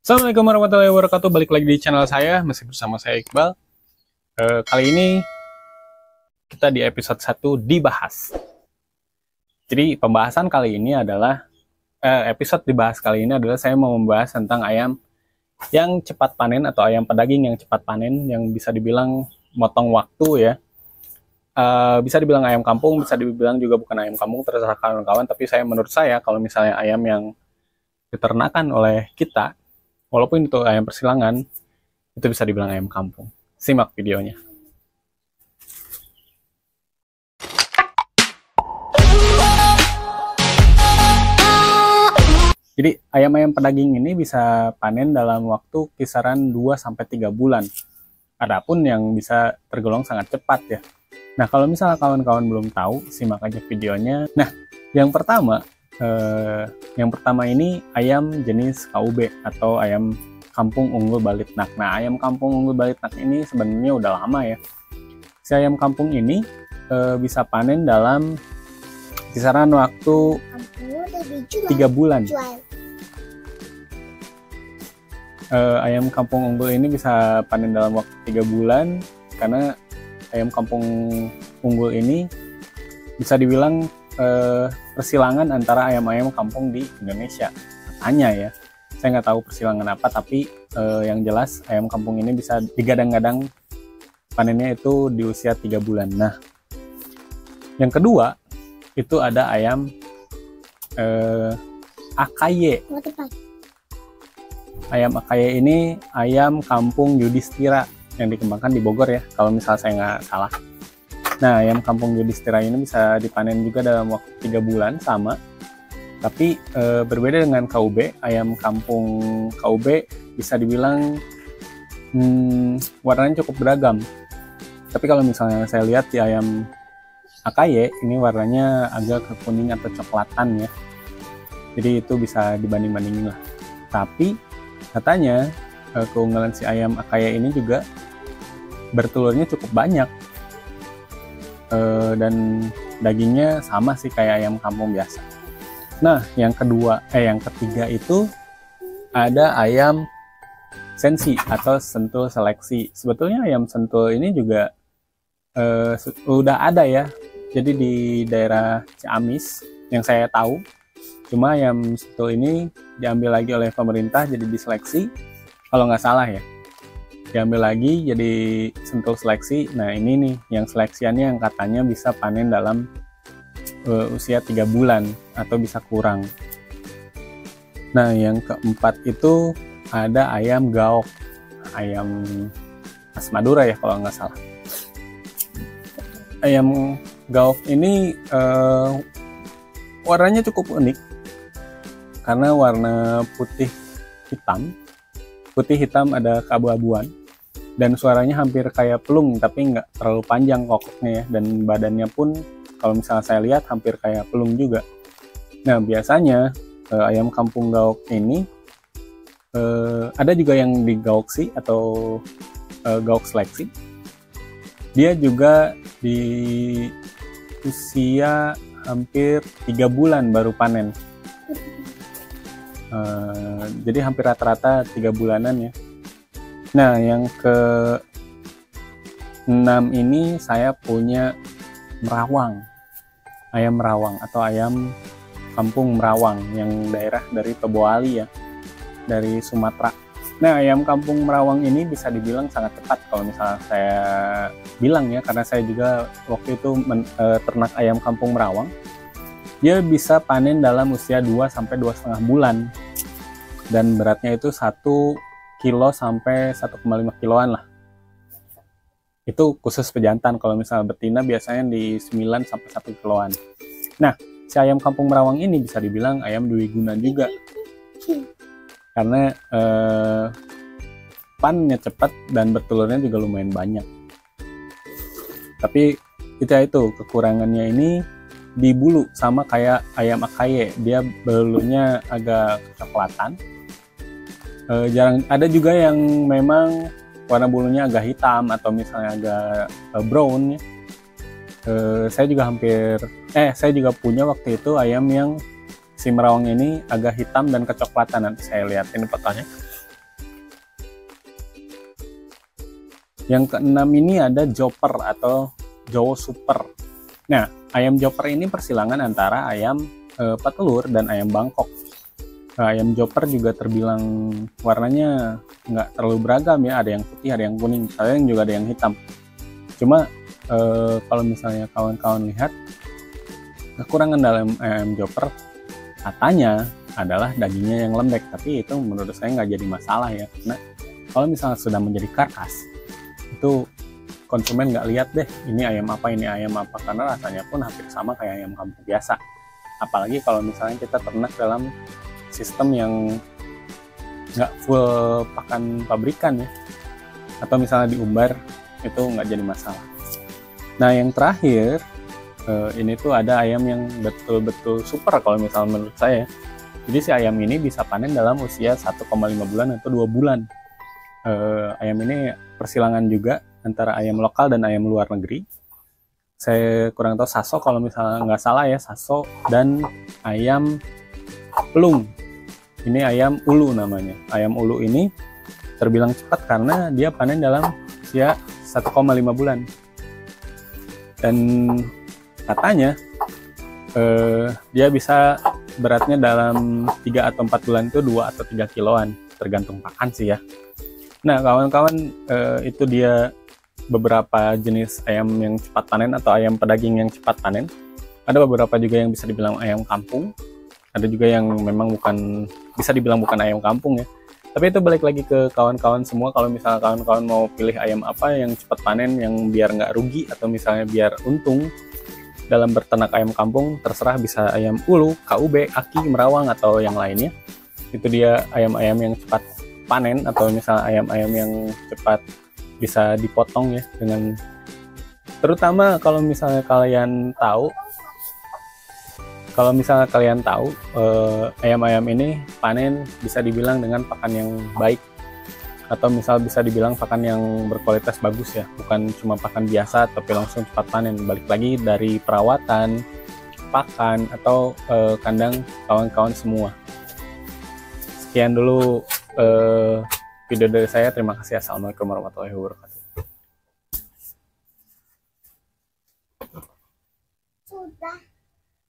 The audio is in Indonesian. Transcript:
Assalamualaikum warahmatullahi wabarakatuh. Balik lagi di channel saya, masih bersama saya Iqbal. Kali ini kita di episode 1 dibahas. Jadi pembahasan kali ini adalah episode dibahas kali ini adalah saya mau membahas tentang ayam yang cepat panen atau ayam pedaging yang cepat panen, yang bisa dibilang motong waktu ya. Bisa dibilang ayam kampung, bisa dibilang juga bukan ayam kampung, terserah kawan-kawan. Tapi menurut saya kalau misalnya ayam yang diternakan oleh kita, walaupun itu ayam persilangan, itu bisa dibilang ayam kampung. Simak videonya. Jadi ayam-ayam pedaging ini bisa panen dalam waktu kisaran 2-3 bulan. Adapun yang bisa tergolong sangat cepat ya. Nah, kalau misalnya kawan-kawan belum tahu, simak aja videonya. Nah, yang pertama ini ayam jenis KUB atau ayam kampung unggul balitnak. Nah, ayam kampung unggul balitnak ini sebenarnya udah lama ya. Si ayam kampung ini bisa panen dalam kisaran waktu 3 bulan. Ayam kampung unggul ini bisa panen dalam waktu 3 bulan karena ayam kampung unggul ini bisa dibilang persilangan antara ayam-ayam kampung di Indonesia, katanya ya. Saya nggak tahu persilangan apa, tapi yang jelas ayam kampung ini bisa digadang-gadang panennya itu di usia 3 bulan. Nah, yang kedua itu ada ayam AKY. Ayam AKY ini ayam kampung Yudhistira yang dikembangkan di Bogor ya, kalau misalnya saya nggak salah. Nah, ayam kampung Yudhistira ini bisa dipanen juga dalam waktu 3 bulan sama. Tapi berbeda dengan KUB, ayam kampung KUB bisa dibilang warnanya cukup beragam. Tapi kalau misalnya saya lihat di ayam AKY, ini warnanya agak kekuning atau coklatan ya. Jadi itu bisa dibanding-bandingin lah. Tapi katanya keunggulan si ayam AKY ini juga bertelurnya cukup banyak. Dan dagingnya sama sih kayak ayam kampung biasa. Nah, yang ketiga itu ada ayam sensi atau sentul seleksi. Sebetulnya ayam sentul ini juga udah ada ya. Jadi di daerah Ciamis yang saya tahu. Cuma ayam sentul ini diambil lagi oleh pemerintah jadi diseleksi. Kalau nggak salah ya. Diambil lagi jadi sentul seleksi. Nah, ini nih yang seleksiannya yang katanya bisa panen dalam usia 3 bulan atau bisa kurang. Nah, yang keempat itu ada ayam gaok, ayam khas Madura ya kalau nggak salah. Ayam gaok ini warnanya cukup unik karena warna putih hitam ada keabu-abuan. Dan suaranya hampir kayak pelung, tapi nggak terlalu panjang kokoknya ya. Dan badannya pun kalau misalnya saya lihat hampir kayak pelung juga. Nah, biasanya ayam kampung gaok ini ada juga yang di gaoksi atau gaok seleksi. Dia juga di usia hampir 3 bulan baru panen. Jadi hampir rata-rata 3 bulanan ya. Nah, yang ke-6 ini saya punya merawang. Ayam merawang atau ayam kampung merawang yang daerah dari Toboali ya, dari Sumatera. Nah, ayam kampung merawang ini bisa dibilang sangat cepat kalau misalnya saya bilang ya, karena saya juga waktu itu ternak ayam kampung merawang. Dia bisa panen dalam usia 2-2,5 bulan. Dan beratnya itu 1 kilo sampai 1,5 kiloan lah. Itu khusus pejantan. Kalau misalnya betina biasanya di 9 sampai 1 kiloan. Nah, si ayam kampung merawang ini bisa dibilang ayam dwiguna juga. Karena panennya cepat dan bertelurnya juga lumayan banyak. Tapi itu kekurangannya ini di bulu, sama kayak ayam AKY. Dia bulunya agak kecoklatan. Jarang ada juga yang memang warna bulunya agak hitam atau misalnya agak brown ya. Saya juga punya waktu itu ayam yang si merawang ini agak hitam dan kecoklatan. Nanti saya lihat ini fotonya. Yang keenam ini ada Joper atau Jowo Super. Nah, ayam Joper ini persilangan antara ayam petelur dan ayam Bangkok. Nah, ayam Joper juga terbilang warnanya nggak terlalu beragam ya, ada yang putih, ada yang kuning, ada yang juga ada yang hitam. Cuma kalau misalnya kawan-kawan lihat, kekurangan dalam ayam Joper katanya adalah dagingnya yang lembek, tapi itu menurut saya nggak jadi masalah ya, karena kalau misalnya sudah menjadi karkas, itu konsumen nggak lihat deh ini ayam apa, karena rasanya pun hampir sama kayak ayam kampung biasa. Apalagi kalau misalnya kita ternak dalam sistem yang nggak full pakan pabrikan ya, atau misalnya diumbar, itu nggak jadi masalah. Nah, yang terakhir ini tuh ada ayam yang betul-betul super kalau misalnya menurut saya. Jadi si ayam ini bisa panen dalam usia 1,5 bulan atau 2 bulan. Ayam ini persilangan juga antara ayam lokal dan ayam luar negeri. Saya kurang tahu Saso, kalau misalnya nggak salah ya, Saso dan ayam pelung. Ini ayam ulu namanya. Ayam ulu ini terbilang cepat karena dia panen dalam usia 1,5 bulan. Dan katanya dia bisa beratnya dalam 3 atau 4 bulan itu 2 atau 3 kiloan, tergantung pakan sih ya. Nah, kawan-kawan, itu dia beberapa jenis ayam yang cepat panen atau ayam pedaging yang cepat panen. Ada beberapa juga yang bisa dibilang ayam kampung, ada juga yang memang bisa dibilang bukan ayam kampung ya. Tapi itu balik lagi ke kawan-kawan semua. Kalau misalnya kawan-kawan mau pilih ayam apa yang cepat panen, yang biar nggak rugi atau misalnya biar untung dalam berternak ayam kampung, terserah, bisa ayam ulu, KUB, aki, merawang, atau yang lainnya. Itu dia ayam-ayam yang cepat panen, atau misalnya ayam-ayam yang cepat bisa dipotong ya, dengan terutama kalau misalnya kalian tahu ayam-ayam ini panen bisa dibilang dengan pakan yang baik, atau misal bisa dibilang pakan yang berkualitas bagus ya, bukan cuma pakan biasa tapi langsung cepat panen. Balik lagi dari perawatan, pakan, atau kandang kawan-kawan semua. Sekian dulu video dari saya. Terima kasih. Assalamualaikum warahmatullahi wabarakatuh.